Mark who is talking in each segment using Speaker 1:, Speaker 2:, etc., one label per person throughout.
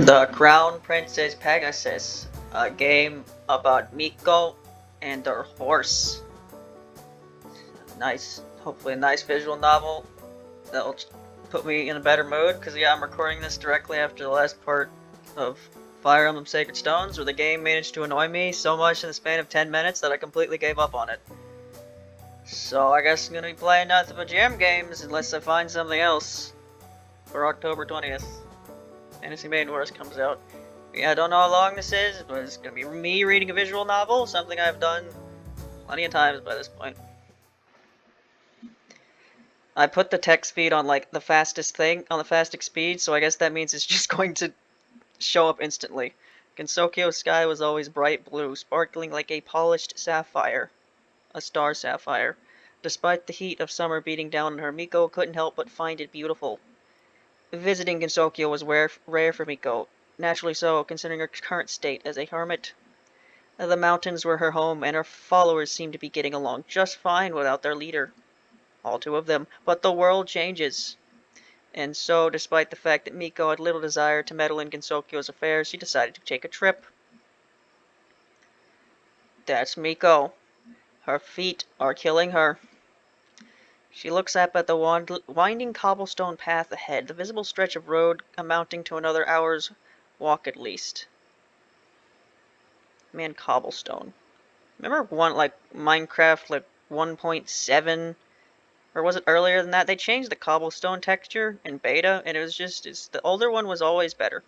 Speaker 1: The Crown Princess Pegasus, a game about Miko and her horse. Nice, hopefully a nice visual novel that'll put me in a better mood, because yeah, I'm recording this directly after the last part of Fire Emblem Sacred Stones, where the game managed to annoy me so much in the span of 10 minutes that I completely gave up on it. So I guess I'm gonna be playing nothing but jam games unless I find something else for October 20th. Fantasy Maiden Wars comes out. Yeah, I don't know how long this is, but it's gonna be me reading a visual novel, something I've done plenty of times by this point. I put the text speed on like the fastest thing, on the fastest speed, so I guess that means it's just going to show up instantly. Gensokyo's sky was always bright blue, sparkling like a polished sapphire. A star sapphire. Despite the heat of summer beating down on her, Miko couldn't help but find it beautiful. Visiting Gensokyo was rare for Miko. Naturally so, considering her current state as a hermit. The mountains were her home, and her followers seemed to be getting along just fine without their leader. All two of them. But the world changes. And so, despite the fact that Miko had little desire to meddle in Gensokyo's affairs, she decided to take a trip. That's Miko. Her feet are killing her. She looks up at the winding cobblestone path ahead, the visible stretch of road amounting to another hour's walk at least. Man, cobblestone. Remember Minecraft 1.7? Or was it earlier than that? They changed the cobblestone texture in beta, and the older one was always better.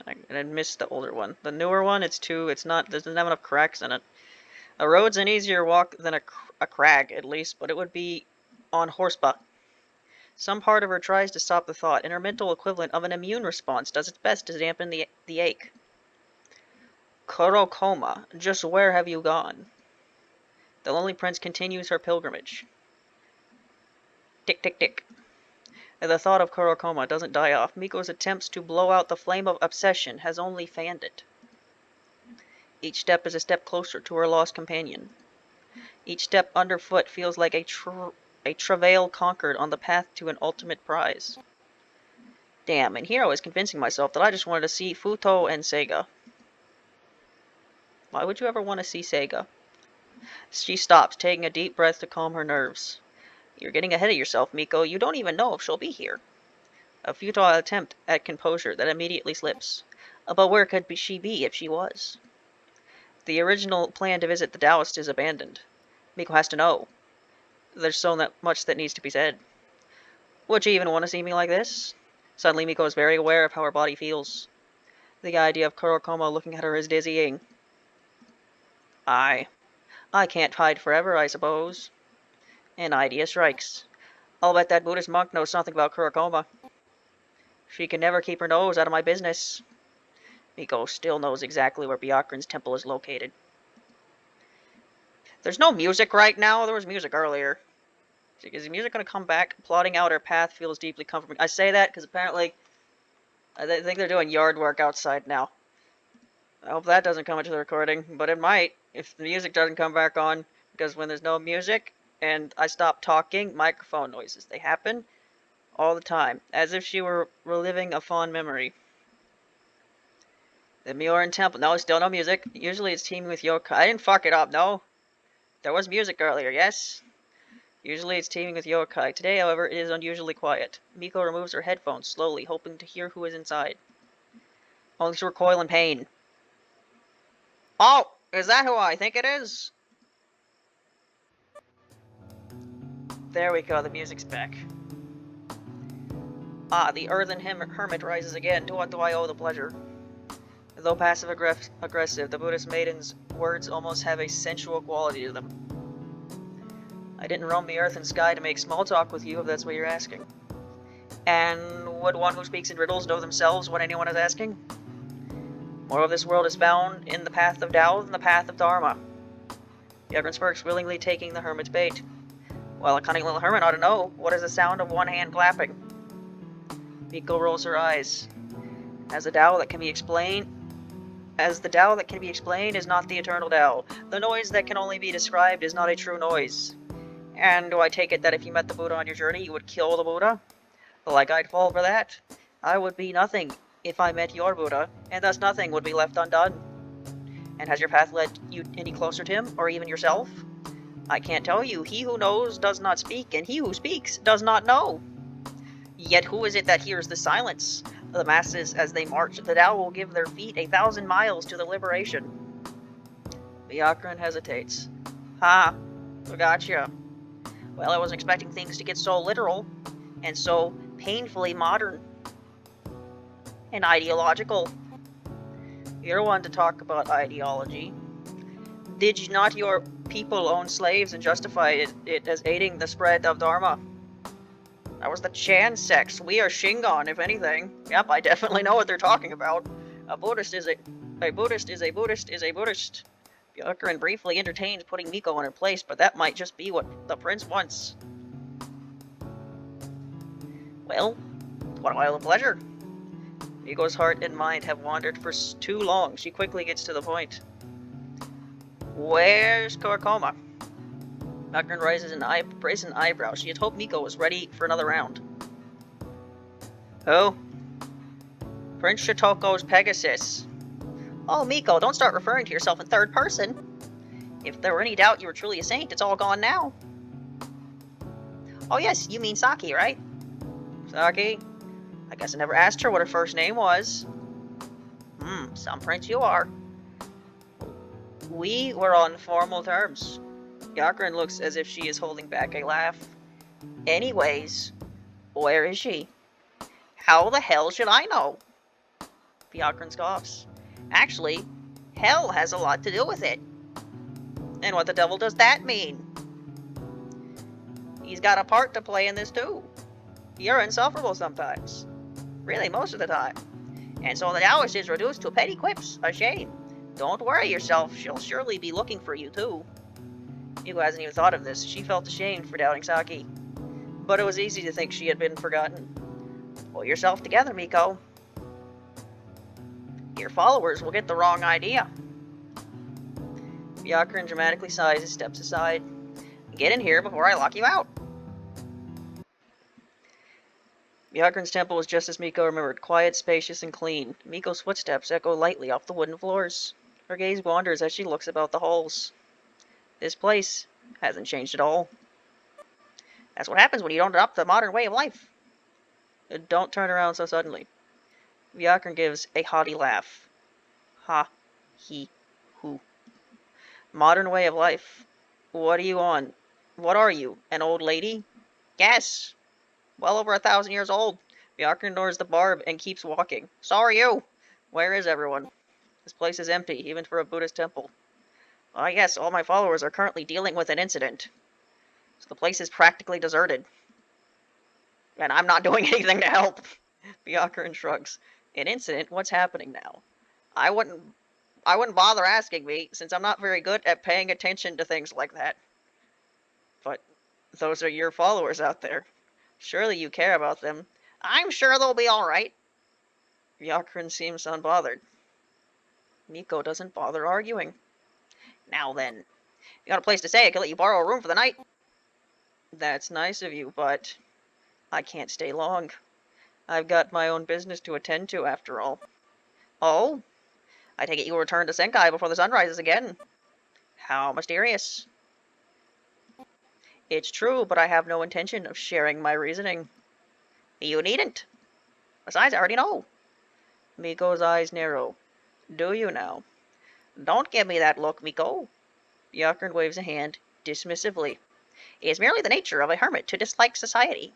Speaker 1: I missed the older one. The newer one, there's not have enough cracks in it. A road's an easier walk than a crag, at least, but it would be on horseback. Some part of her tries to stop the thought, and her mental equivalent of an immune response does its best to dampen the ache. Kurokoma, just where have you gone? The lonely prince continues her pilgrimage. Tick, tick, tick. The thought of Kurokoma doesn't die off. Miko's attempts to blow out the flame of obsession has only fanned it. Each step is a step closer to her lost companion. Each step underfoot feels like a travail conquered on the path to an ultimate prize. Damn, and here I was convincing myself that I just wanted to see Futo and Sega. Why would you ever want to see Sega? She stops, taking a deep breath to calm her nerves. You're getting ahead of yourself, Miko. You don't even know if she'll be here. A futile attempt at composure that immediately slips. But where could she be if she was? The original plan to visit the Taoist is abandoned. Miko has to know. There's so much that needs to be said. Would you even want to see me like this? Suddenly Miko is very aware of how her body feels. The idea of Kurokoma looking at her is dizzying. I can't hide forever, I suppose. An idea strikes. I'll bet that Buddhist monk knows something about Kurokoma. She can never keep her nose out of my business. Miko still knows exactly where Byakuran's temple is located. There's no music right now. There was music earlier. Is the music going to come back? Plotting out her path feels deeply comforting. I say that because apparently I think they're doing yard work outside now. I hope that doesn't come into the recording, but it might if the music doesn't come back on, because when there's no music and I stop talking, microphone noises, they happen all the time, as if she were reliving a fond memory. The Mioran Temple. No, still no music. Usually it's teaming with Yokai. I didn't fuck it up, no. There was music earlier, yes. Usually it's teaming with Yokai. Today, however, it is unusually quiet. Miko removes her headphones slowly, hoping to hear who is inside. Only to recoil in pain. Oh! Is that who I think it is? There we go, the music's back. Ah, the earthen hermit rises again. To what do I owe the pleasure? Though passive-aggressive, the Buddhist maiden's words almost have a sensual quality to them. I didn't roam the earth and sky to make small talk with you, if that's what you're asking. And would one who speaks in riddles know themselves what anyone is asking? More of this world is found in the path of Tao than the path of Dharma. Byakuran smirks, willingly taking the hermit's bait. Well, a cunning little hermit ought to know. What is the sound of one hand clapping? Miko rolls her eyes. As the Tao that can be explained is not the eternal Tao. The noise that can only be described is not a true noise. And do I take it that if you met the Buddha on your journey, you would kill the Buddha? Like I'd fall for that? I would be nothing if I met your Buddha, and thus nothing would be left undone. And has your path led you any closer to him, or even yourself? I can't tell you. He who knows does not speak, and he who speaks does not know. Yet who is it that hears the silence? The masses as they march, the Tao will give their feet 1,000 miles to the liberation. Byakuran hesitates. Ha, gotcha. Well, I wasn't expecting things to get so literal, and so painfully modern and ideological. You're one to talk about ideology. Did not your people own slaves and justify it as aiding the spread of Dharma? That was the Chan sects. We are Shingon, if anything. Yep, I definitely know what they're talking about. A Buddhist is a Buddhist is a Buddhist is a Buddhist. Byakuran briefly entertains putting Miko in her place, but that might just be what the prince wants. Well, what a while of pleasure. Miko's heart and mind have wandered for too long. She quickly gets to the point. Where's Kurokoma? Byakuran raises an eyebrow. She had hoped Miko was ready for another round. Who? Prince Shitoko's Pegasus. Oh, Miko, don't start referring to yourself in third person. If there were any doubt you were truly a saint, it's all gone now. Oh yes, you mean Saki, right? Saki? I guess I never asked her what her first name was. Some prince you are. We were on formal terms. Byakuran looks as if she is holding back a laugh. Anyways, where is she? How the hell should I know? Byakuran scoffs. Actually, hell has a lot to do with it. And what the devil does that mean? He's got a part to play in this too. You're insufferable sometimes. Really, most of the time. And so the Taoist is reduced to petty quips. A shame. Don't worry yourself, she'll surely be looking for you too. Miko hasn't even thought of this. She felt ashamed for doubting Saki. But it was easy to think she had been forgotten. Pull yourself together, Miko. Your followers will get the wrong idea. Byakuran dramatically sighs and steps aside. Get in here before I lock you out. Byakuran's temple was just as Miko remembered, quiet, spacious, and clean. Miko's footsteps echo lightly off the wooden floors. Her gaze wanders as she looks about the halls. This place hasn't changed at all. That's what happens when you don't adopt the modern way of life. Don't turn around so suddenly. Byakuran gives a haughty laugh. Ha, he, hu. Modern way of life. What are you on? What are you, an old lady? Yes. Well over 1,000 years old. Byakuran ignores the barb and keeps walking. So are you. Where is everyone? This place is empty, even for a Buddhist temple. Yes, all my followers are currently dealing with an incident. So the place is practically deserted. And I'm not doing anything to help. Byakuran shrugs. An incident? What's happening now? I wouldn't bother asking me, since I'm not very good at paying attention to things like that. But those are your followers out there. Surely you care about them. I'm sure they'll be alright. Byakuran seems unbothered. Miko doesn't bother arguing. Now then, you got a place to stay, I can let you borrow a room for the night. That's nice of you, but I can't stay long. I've got my own business to attend to, after all. Oh? I take it you will return to Senkai before the sun rises again. How mysterious. It's true, but I have no intention of sharing my reasoning. You needn't. Besides, I already know. Miko's eyes narrow. Do you now? Don't give me that look, Miko. Byakuran waves a hand, dismissively. It is merely the nature of a hermit to dislike society.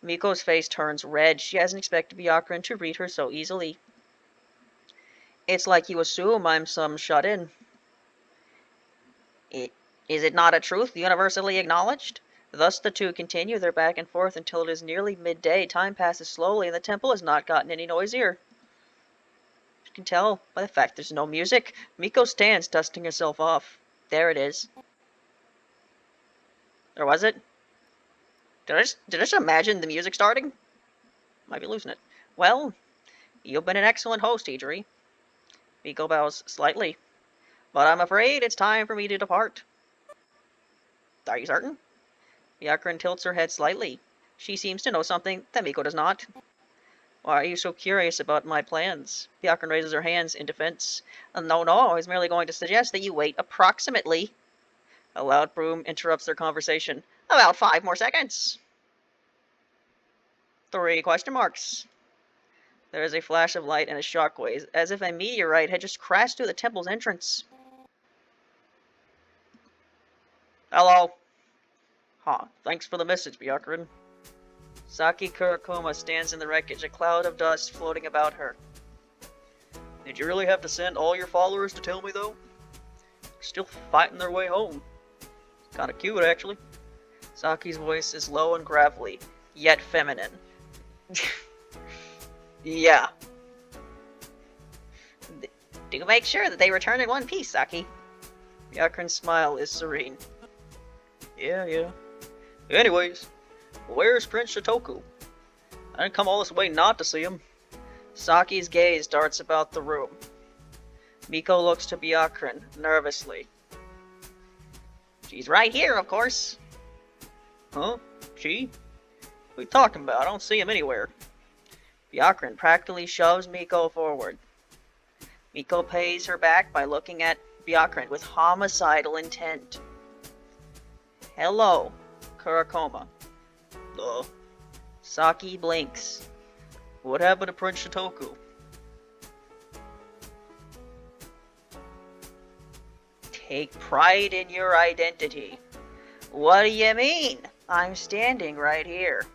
Speaker 1: Miko's face turns red. She hasn't expected Byakuran to read her so easily. It's like you assume I'm some shut-in. Is it not a truth universally acknowledged? Thus the two continue their back and forth until it is nearly midday. Time passes slowly, and the temple has not gotten any noisier. You can tell by the fact there's no music. Miko stands, dusting herself off. There it is. Or was it? Did I just imagine the music starting? Might be losing it. Well, you've been an excellent host, Idri. Miko bows slightly. But I'm afraid it's time for me to depart. Are you certain? Byakuran tilts her head slightly. She seems to know something that Miko does not. Why are you so curious about my plans? Byakuren raises her hands in defense. No, I was merely going to suggest that you wait approximately. A loud boom interrupts their conversation. About 5 more seconds. 3 question marks. There is a flash of light and a shockwave, as if a meteorite had just crashed through the temple's entrance. Hello. Huh, thanks for the message, Byakuren. Saki Kurakoma stands in the wreckage, a cloud of dust floating about her. Did you really have to send all your followers to tell me, though? They're still fighting their way home. Kinda cute, actually. Saki's voice is low and gravelly, yet feminine. Yeah. Do make sure that they return in one piece, Saki. Byakuren's smile is serene. Yeah. Anyways, where's Prince Shitoku? I didn't come all this way not to see him. Saki's gaze darts about the room. Miko looks to Byakuren nervously. She's right here, of course. Huh? She? What are you talking about? I don't see him anywhere. Byakuren practically shoves Miko forward. Miko pays her back by looking at Byakuren with homicidal intent. Hello, Kurakoma. Saki blinks. What happened to Prince Shitoku? Take pride in your identity. What do you mean? I'm standing right here.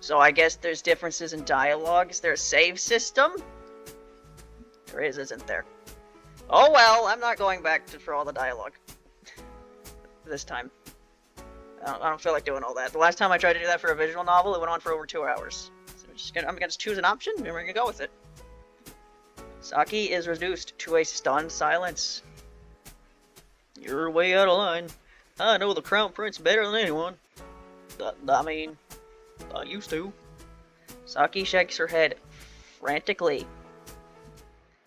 Speaker 1: So I guess there's differences in dialogue. Is there a save system? There is, isn't there? Oh well, I'm not going back for all the dialogue. This time. I don't feel like doing all that. The last time I tried to do that for a visual novel, it went on for over 2 hours. So I'm gonna just choose an option, and we're gonna go with it. Saki is reduced to a stunned silence. You're way out of line. I know the Crown Prince better than anyone. I used to. Saki shakes her head frantically.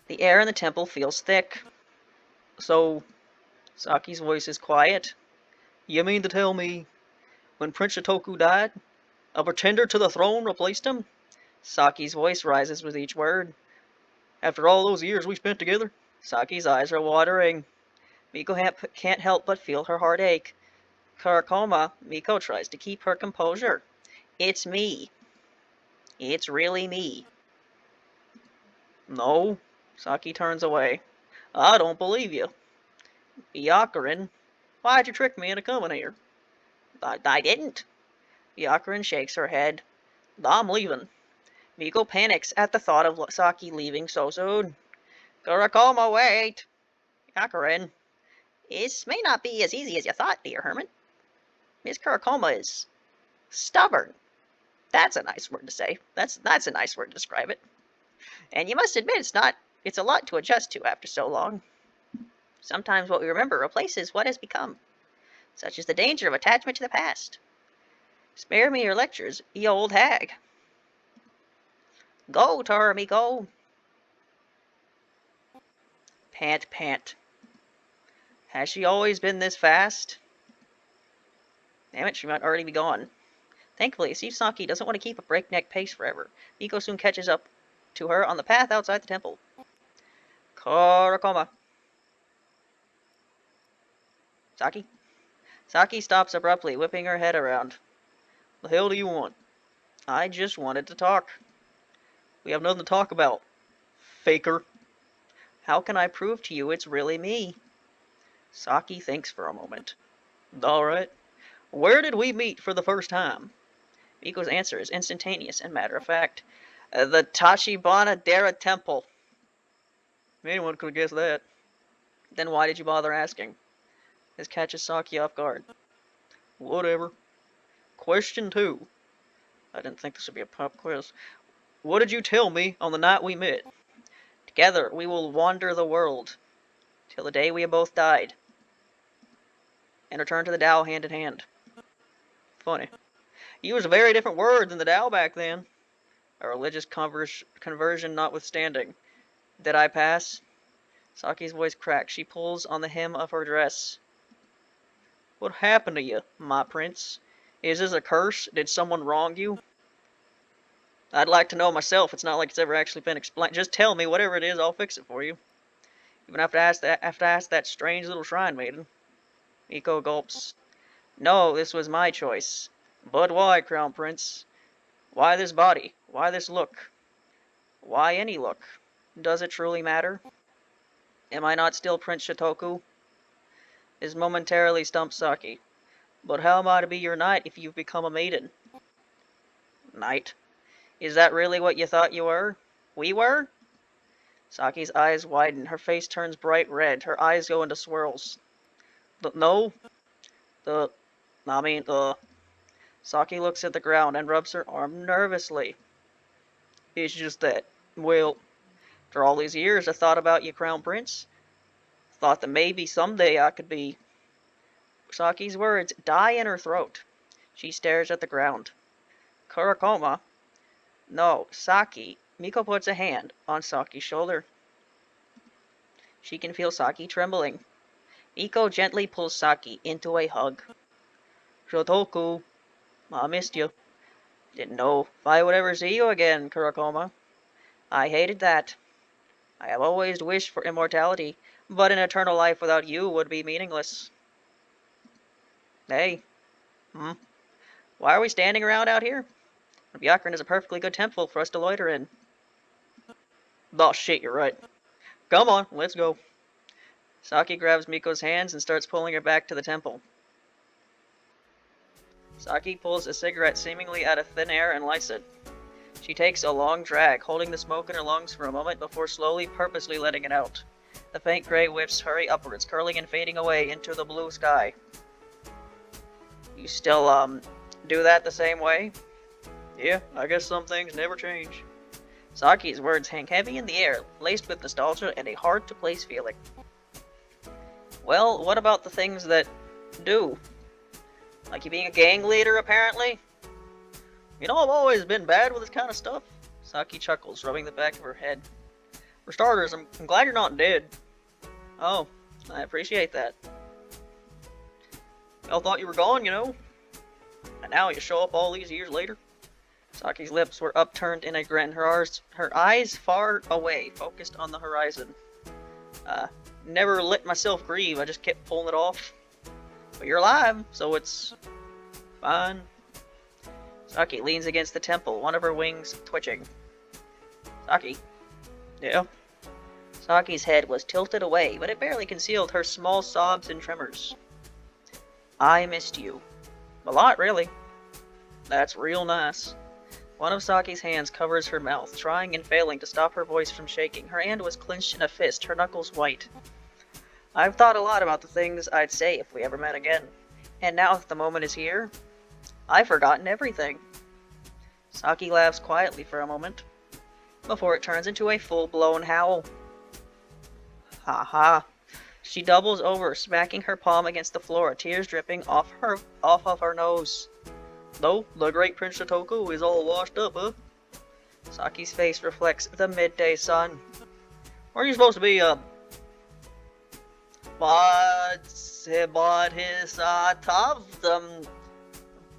Speaker 1: The air in the temple feels thick. So, Saki's voice is quiet. You mean to tell me, when Prince Shitoku died, a pretender to the throne replaced him? Saki's voice rises with each word. After all those years we spent together? Saki's eyes are watering. Miko can't help but feel her heart ache. Kurakoma, Miko tries to keep her composure. It's me. It's really me. No. Saki turns away. I don't believe you. Byakuren, why'd you trick me into coming here? I didn't. Byakuren shakes her head. I'm leaving. Miko panics at the thought of Saki leaving so soon. Kurakoma, wait. Byakuren, this may not be as easy as you thought, dear Hermit. Miss Kurakoma is stubborn. That's a nice word to say. That's a nice word to describe it. And you must admit it's a lot to adjust to after so long. Sometimes what we remember replaces what has become. Such is the danger of attachment to the past. Spare me your lectures, ye old hag. Go, Torami, go. Pant, pant. Has she always been this fast? Damn it, she might already be gone. Thankfully, Saki doesn't want to keep a breakneck pace forever. Miko soon catches up to her on the path outside the temple. Kurakoma. Saki? Saki stops abruptly, whipping her head around. The hell do you want? I just wanted to talk. We have nothing to talk about, faker. How can I prove to you it's really me? Saki thinks for a moment. Alright. Where did we meet for the first time? Miko's answer is instantaneous and matter-of-fact. The Tachibana Dera Temple. Anyone could have guessed that. Then why did you bother asking? This catches Saki off guard. Whatever. Question 2. I didn't think this would be a pop quiz. What did you tell me on the night we met? Together we will wander the world, till the day we have both died, and return to the Tao hand in hand. Funny. You used a very different word than the Tao back then. A religious conversion notwithstanding. Did I pass? Saki's voice cracks. She pulls on the hem of her dress. What happened to you, my prince? Is this a curse? Did someone wrong you? I'd like to know myself. It's not like it's ever actually been explained. Just tell me whatever it is, I'll fix it for you. Even have to ask that strange little shrine maiden. Miko gulps. No, this was my choice. But why, Crown Prince? Why this body? Why this look? Why any look? Does it truly matter? Am I not still Prince Shotoku? Is momentarily stumped Saki. But how am I to be your knight if you've become a maiden? Knight? Is that really what you thought you were? We were? Saki's eyes widen. Her face turns bright red. Her eyes go into swirls. No. Saki looks at the ground and rubs her arm nervously. It's just that, well, for all these years I thought about you, Crown Prince. Thought that maybe someday I could be... Saki's words die in her throat. She stares at the ground. Kurakoma? No, Saki. Miko puts a hand on Saki's shoulder. She can feel Saki trembling. Miko gently pulls Saki into a hug. Shotoku, I missed you. Didn't know if I would ever see you again, Kurakoma. I hated that. I have always wished for immortality, but an eternal life without you would be meaningless. Hey. Why are we standing around out here? Byakuren is a perfectly good temple for us to loiter in. Oh shit, you're right. Come on, let's go. Saki grabs Miko's hands and starts pulling her back to the temple. Saki pulls a cigarette seemingly out of thin air and lights it. She takes a long drag, holding the smoke in her lungs for a moment before slowly, purposely letting it out. The faint gray whiffs hurry upwards, curling and fading away into the blue sky. You still, do that the same way? Yeah, I guess some things never change. Saki's words hang heavy in the air, laced with nostalgia and a hard-to-place feeling. Well, what about the things that do? Like you being a gang leader, apparently? You know, I've always been bad with this kind of stuff. Saki chuckles, rubbing the back of her head. For starters, I'm glad you're not dead. Oh, I appreciate that. I thought you were gone, you know? And now you show up all these years later? Saki's lips were upturned in a grin, her eyes far away, focused on the horizon. Never let myself grieve, I just kept pulling it off. But you're alive, so it's fine. Saki leans against the temple, one of her wings twitching. Saki? Yeah? Saki's head was tilted away, but it barely concealed her small sobs and tremors. I missed you. A lot, really. That's real nice. One of Saki's hands covers her mouth, trying and failing to stop her voice from shaking. Her hand was clenched in a fist, her knuckles white. I've thought a lot about the things I'd say if we ever met again. And now that the moment is here, I've forgotten everything. Saki laughs quietly for a moment, before it turns into a full-blown howl. Ha ha. She doubles over, smacking her palm against the floor, tears dripping off of her nose. No, the great Prince Shotoku is all washed up, huh? Saki's face reflects the midday sun. Where are you supposed to be,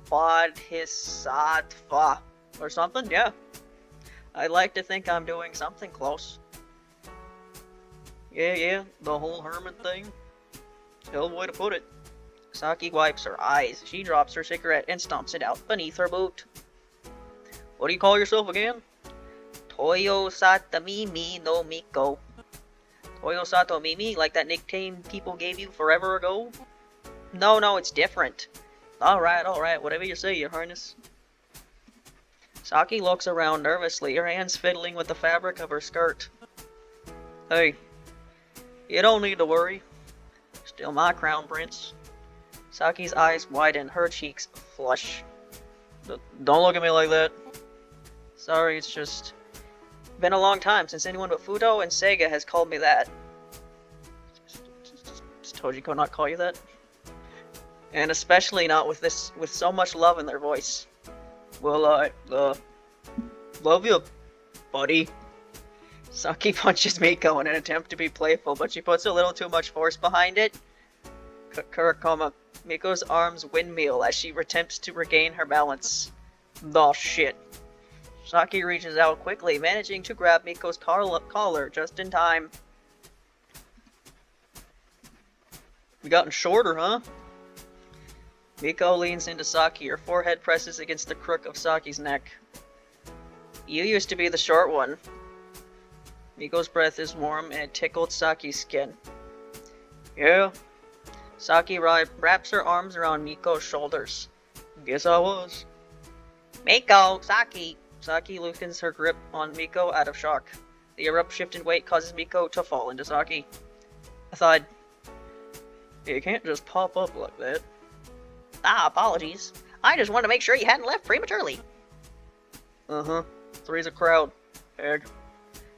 Speaker 1: Bodhisattva or something, yeah. I'd like to think I'm doing something close. Yeah, the whole hermit thing. Hell of a way to put it. Saki wipes her eyes. She drops her cigarette and stomps it out beneath her boot. What do you call yourself again? Toyo Satamimi no Miko. Toyo Sato Mimi, like that nickname people gave you forever ago? No, it's different. Alright, whatever you say, Your Highness. Saki looks around nervously, her hands fiddling with the fabric of her skirt. Hey, you don't need to worry. Still my crown prince. Saki's eyes widen, her cheeks flush. Don't look at me like that. Sorry, it's just been a long time since anyone but Fudo and Sega has called me that. Just told you could not call you that. And especially not with so much love in their voice. Well, I love you, buddy. Saki punches Miko in an attempt to be playful, but she puts a little too much force behind it. Kurakoma. Miko's arms windmill as she attempts to regain her balance. Oh shit. Saki reaches out quickly, managing to grab Miko's collar just in time. You gotten shorter, huh? Miko leans into Saki, her forehead presses against the crook of Saki's neck. You used to be the short one. Miko's breath is warm and it tickled Saki's skin. Yeah. Saki wraps her arms around Miko's shoulders. Guess I was. Miko! Saki! Saki loosens her grip on Miko out of shock. The abrupt shift in weight causes Miko to fall into Saki. I thought, you can't just pop up like that. Ah, apologies. I just wanted to make sure you hadn't left prematurely. Uh-huh. Three's a crowd. Egg.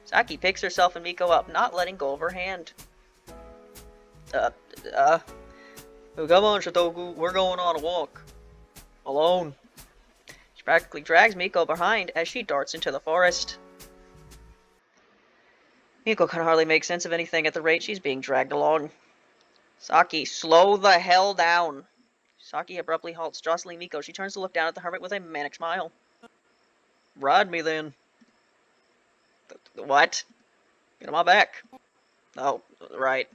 Speaker 1: Saki picks herself and Miko up, not letting go of her hand. Come on, Shitoku. We're going on a walk. Alone. She practically drags Miko behind as she darts into the forest. Miko can hardly make sense of anything at the rate she's being dragged along. Saki, slow the hell down. Saki abruptly halts, jostling Miko. She turns to look down at the hermit with a manic smile. Ride me then. What? Get on my back. Oh, right.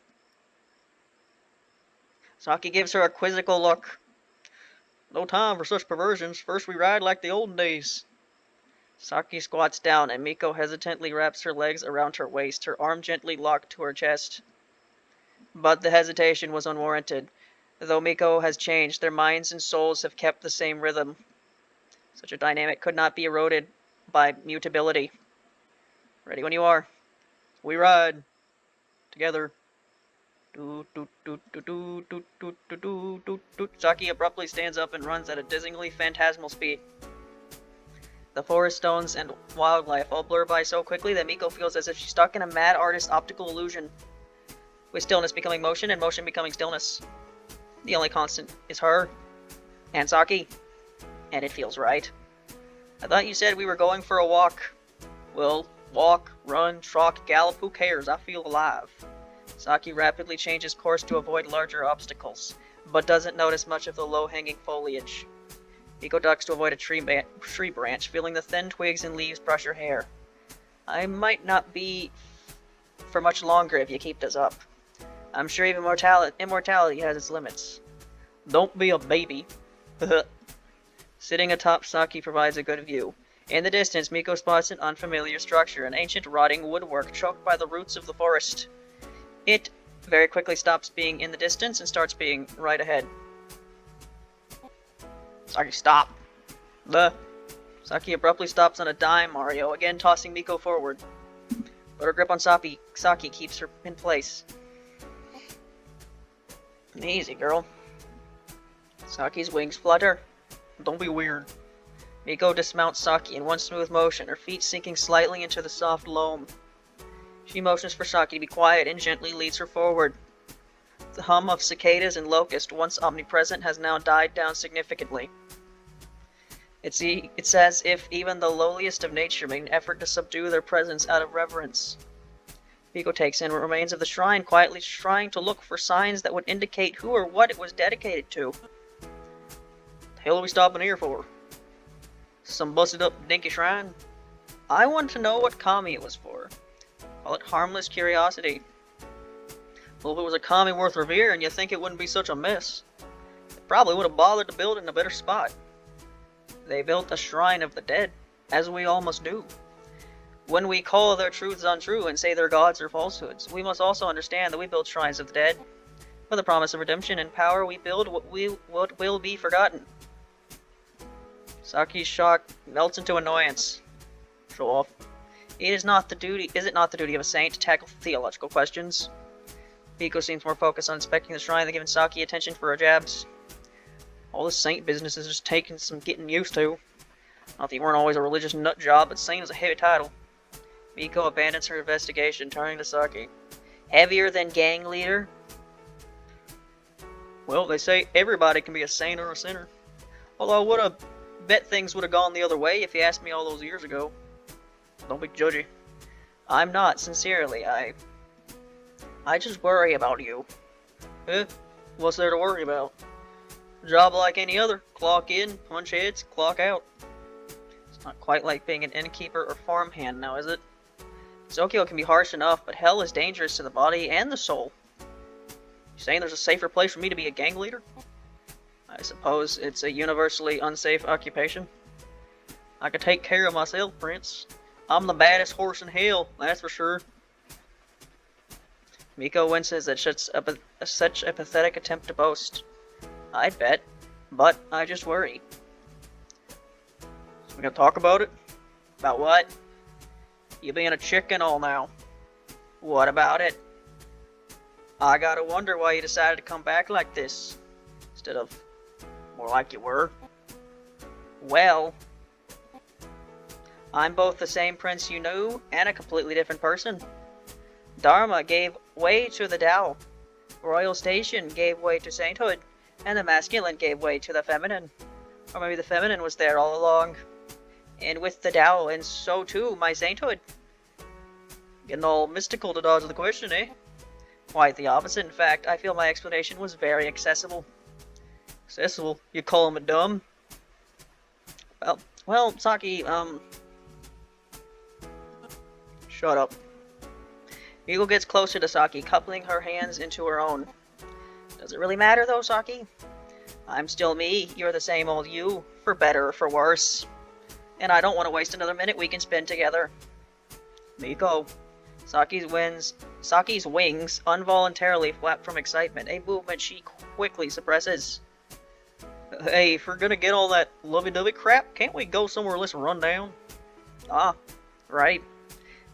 Speaker 1: Saki gives her a quizzical look. No time for such perversions. First we ride like the olden days. Saki squats down and Miko hesitantly wraps her legs around her waist, her arm gently locked to her chest. But the hesitation was unwarranted. Though Miko has changed, their minds and souls have kept the same rhythm. Such a dynamic could not be eroded by mutability. Ready when you are. We ride. Together. Saki abruptly stands up and runs at a dizzyingly phantasmal speed. The forest stones and wildlife all blur by so quickly that Miko feels as if she's stuck in a mad artist's optical illusion, with stillness becoming motion and motion becoming stillness. The only constant is her. And Saki. And it feels right. I thought you said we were going for a walk. Well, walk, run, trot, gallop, who cares? I feel alive. Saki rapidly changes course to avoid larger obstacles, but doesn't notice much of the low-hanging foliage. Miko ducks to avoid a tree branch, feeling the thin twigs and leaves brush her hair. I might not be for much longer if you keep this up. I'm sure even immortality has its limits. Don't be a baby. Sitting atop Saki provides a good view. In the distance, Miko spots an unfamiliar structure, an ancient rotting woodwork choked by the roots of the forest. It very quickly stops being in the distance and starts being right ahead. Saki, stop! Saki abruptly stops on a dime, Mario, again tossing Miko forward. But her grip on Saki keeps her in place. Easy, girl. Saki's wings flutter. Don't be weird. Miko dismounts Saki in one smooth motion, her feet sinking slightly into the soft loam. She motions for Saki to be quiet and gently leads her forward. The hum of cicadas and locusts, once omnipresent, has now died down significantly. It's as if even the lowliest of nature made an effort to subdue their presence out of reverence. Miko takes in remains of the shrine, quietly trying to look for signs that would indicate who or what it was dedicated to. The hell are we stopping here for? Some busted up dinky shrine? I want to know what kami it was for. Call it harmless curiosity. Well, if it was a kami worth revering, you'd think it wouldn't be such a mess. They probably would have bothered to build it in a better spot. They built a shrine of the dead, as we all must do. When we call their truths untrue and say their gods are falsehoods, we must also understand that we build shrines of the dead. For the promise of redemption and power, we build what will be forgotten. Saki's shock melts into annoyance. Show off. Is it not the duty of a saint to tackle theological questions? Miko seems more focused on inspecting the shrine than giving Saki attention for her jabs. All this saint business is just taking some getting used to. Not that you weren't always a religious nut job, but saint is a heavy title. Miko abandons her investigation, turning to Saki. Heavier than gang leader? Well, they say everybody can be a saint or a sinner. Although I would have bet things would have gone the other way if you asked me all those years ago. Don't be judgy. I'm not, sincerely. I just worry about you. What's there to worry about? A job like any other. Clock in, punch heads, clock out. Not quite like being an innkeeper or farmhand now, is it? Zokyo can be harsh enough, but hell is dangerous to the body and the soul. You saying there's a safer place for me to be a gang leader? I suppose it's a universally unsafe occupation. I can take care of myself, Prince. I'm the baddest horse in hell, that's for sure. Miko winces at such a pathetic attempt to boast. I'd bet, but I just worry. So we gonna talk about it? About what? You being a chicken all now. What about it? I gotta wonder why you decided to come back like this, instead of more like you were. Well, I'm both the same prince you knew and a completely different person. Dharma gave way to the Tao. Royal station gave way to sainthood, and the masculine gave way to the feminine. Or maybe the feminine was there all along. And with the Tao, and so too my sainthood. Getting all mystical to dodge the question, eh? Quite the opposite, in fact. I feel my explanation was very accessible. Accessible? You call him a dumb? Well, Saki, shut up. Miko gets closer to Saki, coupling her hands into her own. Does it really matter, though, Saki? I'm still me, you're the same old you, for better or for worse. And I don't want to waste another minute we can spend together. Miko. Saki's wings involuntarily flap from excitement, a movement she quickly suppresses. Hey, if we're gonna get all that lovey-dovey crap, can't we go somewhere less run down? Ah, right.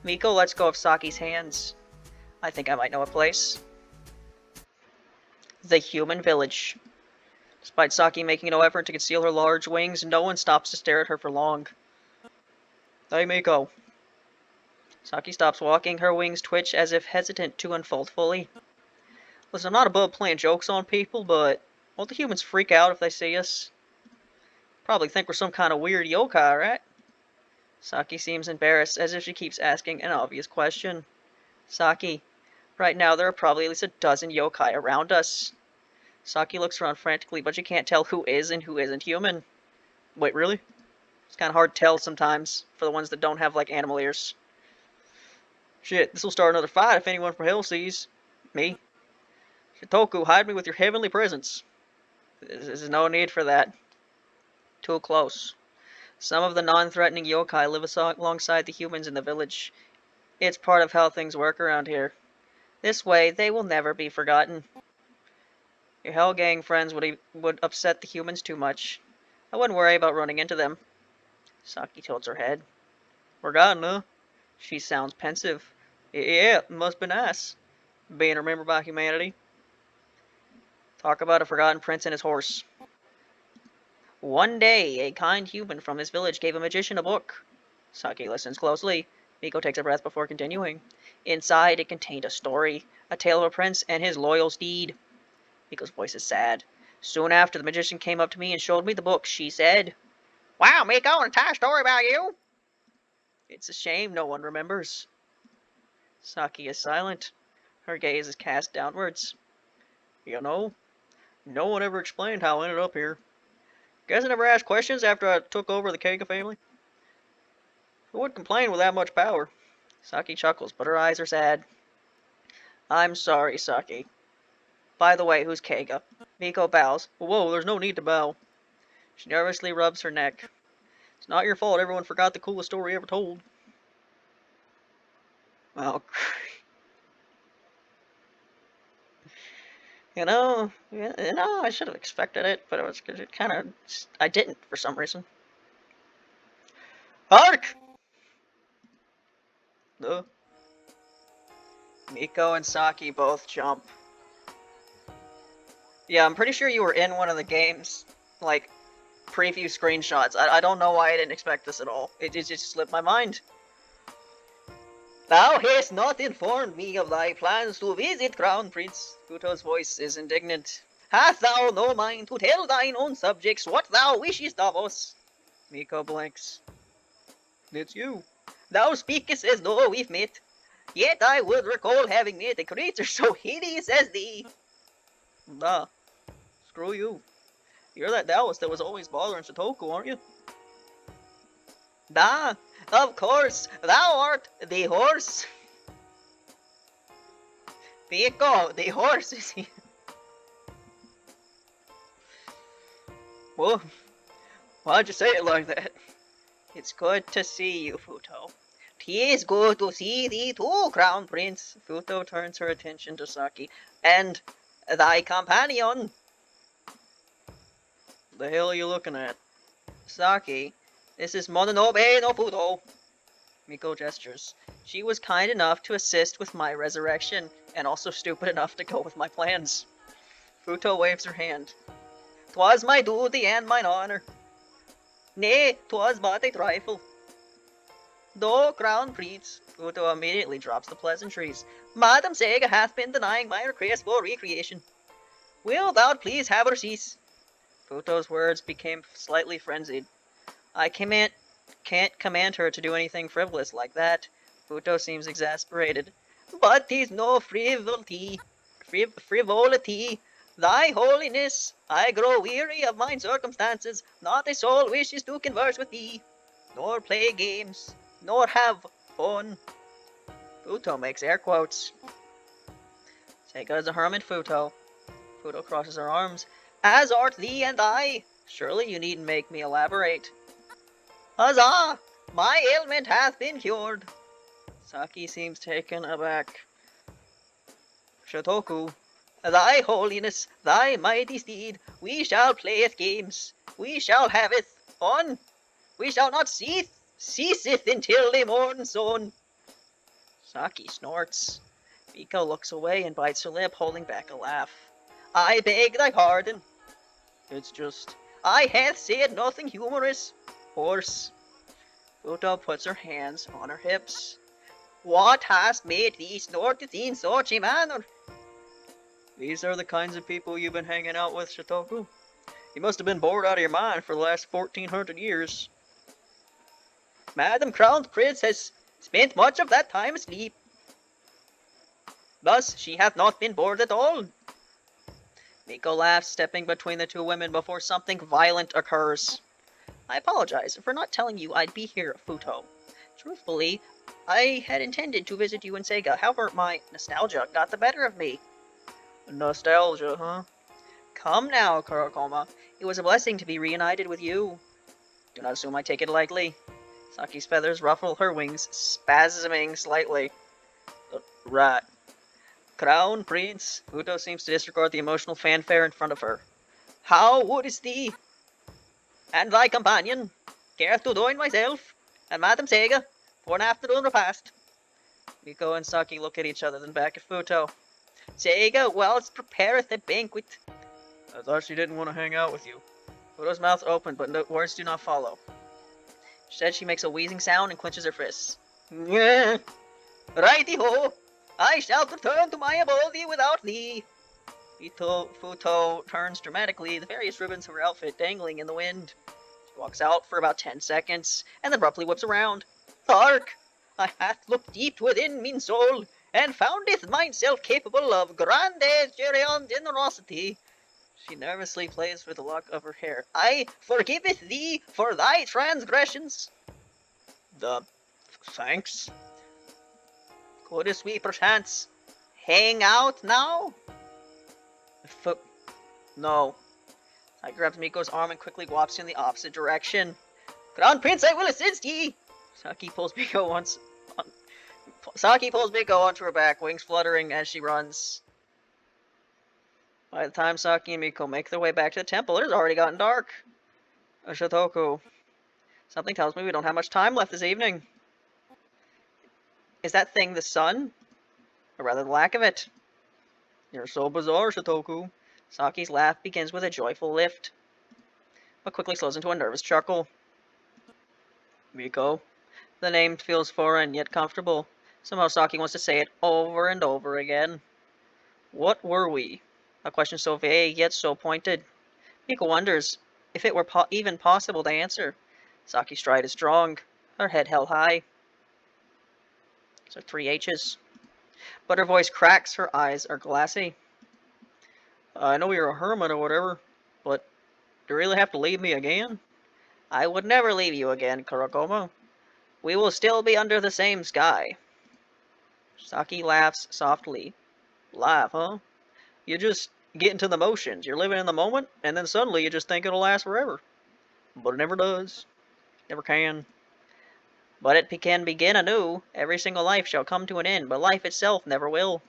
Speaker 1: Miko lets go of Saki's hands. I think I might know a place. The human village. Despite Saki making no effort to conceal her large wings, no one stops to stare at her for long. Hey, Miko. Saki stops walking, her wings twitch as if hesitant to unfold fully. Listen, I'm not above playing jokes on people, but won't the humans freak out if they see us? Probably think we're some kind of weird yokai, right? Saki seems embarrassed, as if she keeps asking an obvious question. Saki, right now there are probably at least a dozen yokai around us. Saki looks around frantically, but she can't tell who is and who isn't human. Wait, really? It's kind of hard to tell sometimes, for the ones that don't have, like, animal ears. Shit, this'll start another fight if anyone from hell sees me. Shitoku, hide me with your heavenly presence. There's no need for that. Too close. Some of the non-threatening yokai live alongside the humans in the village. It's part of how things work around here. This way, they will never be forgotten. Your Hell Gang friends would upset the humans too much. I wouldn't worry about running into them. Saki tilts her head. Forgotten, huh? She sounds pensive. Yeah, it must be nice, being remembered by humanity. Talk about a forgotten prince and his horse. One day, a kind human from this village gave a magician a book. Saki listens closely. Miko takes a breath before continuing. Inside, it contained a story, a tale of a prince and his loyal steed. Miko's voice is sad. Soon after, the magician came up to me and showed me the book. She said, "Wow, Miko, an entire story about you?" It's a shame no one remembers. Saki is silent. Her gaze is cast downwards. You know, no one ever explained how I ended up here. Guess I never asked questions after I took over the Keiga family. Who would complain with that much power? Saki chuckles, but her eyes are sad. I'm sorry, Saki. By the way, who's Keiga? Miko bows. Whoa, there's no need to bow. She nervously rubs her neck. It's not your fault everyone forgot the coolest story ever told. Oh, I should have expected it, but I didn't for some reason. Hark! Miko and Saki both jump. Yeah, I'm pretty sure you were in one of the game's, like, preview screenshots. I don't know why I didn't expect this at all. It just slipped my mind. Thou hast not informed me of thy plans to visit Crown Prince. Kuto's voice is indignant. Hast thou no mind to tell thine own subjects what thou wishest of us? Miko blinks. It's you. Thou speakest as though we've met. Yet I would recall having met a creature so hideous as thee. Nah. Screw you. You're that Taoist that was always bothering Shitoku, aren't you? Da, of course, thou art the horse. Miko, the horse is here. Whoa, why'd you say it like that? It's good to see you, Futo. 'Tis good to see thee too, Crown Prince. Futo turns her attention to Saki. And thy companion. The hell are you looking at? Saki, this is Mononobe no Futo. Miko gestures. She was kind enough to assist with my resurrection, and also stupid enough to go with my plans. Futo waves her hand. 'Twas my duty and mine honor. Nay, 'twas but a trifle. Though, Crown Prince, Futo immediately drops the pleasantries. Madam Sega hath been denying my request for recreation. Will thou please have her cease? Futo's words became slightly frenzied. I can't command her to do anything frivolous like that. Futo seems exasperated. But 'tis no frivolity. Frivolity. Thy holiness, I grow weary of mine circumstances. Not a soul wishes to converse with thee, nor play games, nor have fun. Futo makes air quotes. Sega is a hermit, Futo. Futo crosses her arms. As art thee and I. Surely you needn't make me elaborate. Huzzah! My ailment hath been cured. Saki seems taken aback. Shotoku, thy holiness, thy mighty steed, we shall play at games. We shall have it fun. We shall not ceaseth until the morn sun. Saki snorts. Miko looks away and bites her lip, holding back a laugh. I beg thy pardon. It's just, I hath said nothing humorous. Horse. Futo puts her hands on her hips. What hast made thee snort in such a manner? These are the kinds of people you've been hanging out with, Shotoku. You must have been bored out of your mind for the last 1400 years. Madam Crown Prince has spent much of that time asleep. Thus, she hath not been bored at all. Miko laughs, stepping between the two women before something violent occurs. I apologize for not telling you I'd be here, Futo. Truthfully, I had intended to visit you in Sega, however, my nostalgia got the better of me. Nostalgia, huh? Come now, Kurokoma. It was a blessing to be reunited with you. Do not assume I take it lightly. Saki's feathers ruffle her wings, spasming slightly. Right. Crown Prince. Futo seems to disregard the emotional fanfare in front of her. How wouldst thee and thy companion care to join myself and Madam Sega for an afternoon repast? Miko and Saki look at each other, then back at Futo. Sega whilst prepareth a banquet. I thought she didn't want to hang out with you. Futo's mouth opened, but no, words do not follow. Instead, she makes a wheezing sound and clenches her fists. Righty-ho! I shall return to my abode without thee. Futo turns dramatically, the various ribbons of her outfit dangling in the wind. She walks out for about 10 seconds, and then abruptly whips around. Hark! I hath looked deep within mean soul, and foundeth myself capable of grande generosity. She nervously plays with the lock of her hair. I forgiveth thee for thy transgressions. Thanks. Couldst we perchance hang out now? No. I grabs Miko's arm and quickly walks in the opposite direction. Crown Prince, I will assist ye! Saki pulls Miko onto her back, wings fluttering as she runs. By the time Saki and Miko make their way back to the temple, it has already gotten dark. Shotoku. Something tells me we don't have much time left this evening. Is that thing the sun? Or rather the lack of it? You're so bizarre, Shotoku. Saki's laugh begins with a joyful lift, but quickly slows into a nervous chuckle. Miko. The name feels foreign, yet comfortable. Somehow Saki wants to say it over and over again. What were we? A question so vague, yet so pointed. Miko wonders if it were even possible to answer. Saki's stride is strong, her head held high. So 3 H's. But her voice cracks, her eyes are glassy. I know you're a hermit or whatever, but do you really have to leave me again? I would never leave you again, Kurokoma. We will still be under the same sky. Saki laughs softly. Laugh, huh? You just get into the motions. You're living in the moment, and then suddenly you just think it'll last forever. But it never does. Never can. But it can begin anew. Every single life shall come to an end, but life itself never will.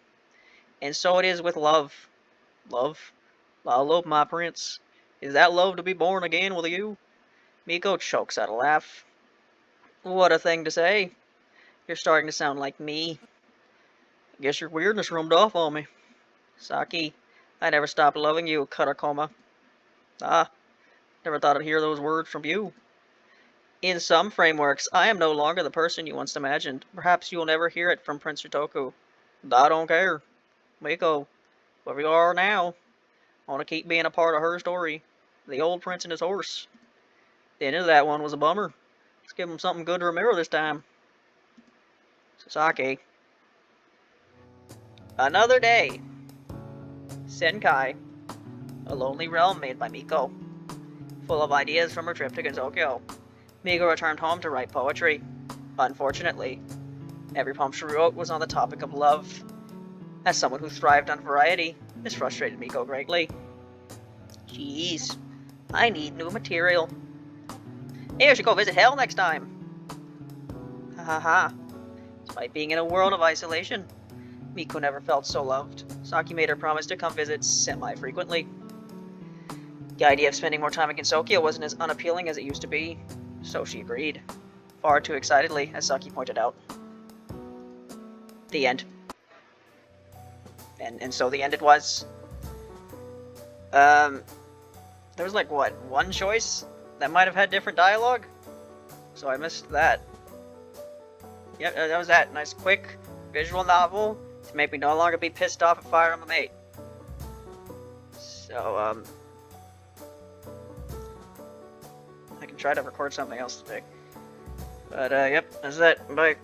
Speaker 1: And so it is with love. Love? I love my prince. Is that love to be born again with you? Miko chokes out a laugh. What a thing to say. You're starting to sound like me. Guess your weirdness rubbed off on me. Saki, I never stopped loving you, Katakoma. Ah, never thought I'd hear those words from you. In some frameworks, I am no longer the person you once imagined. Perhaps you will never hear it from Prince Ritoku. I don't care. Miko, where you are now, I want to keep being a part of her story. The old prince and his horse. The end of that one was a bummer. Let's give him something good to remember this time. Sasaki. Another day. Senkai. A lonely realm made by Miko. Full of ideas from her trip to Tokyo, Miko returned home to write poetry. Unfortunately, every poem she wrote was on the topic of love. As someone who thrived on variety, this frustrated Miko greatly. Jeez, I need new material. Maybe I should go visit hell next time. Ha ha ha. Despite being in a world of isolation, Miko never felt so loved. Saki made her promise to come visit semi-frequently. The idea of spending more time in Gensokyo wasn't as unappealing as it used to be, so she agreed. Far too excitedly, as Saki pointed out. The end. And so the end it was. There was like, what, one choice that might have had different dialogue? So I missed that. Yep, that was that. Nice quick visual novel to make me no longer be pissed off at Fire Emblem 8. So, I can try to record something else today. But, yep, that's it. Bye.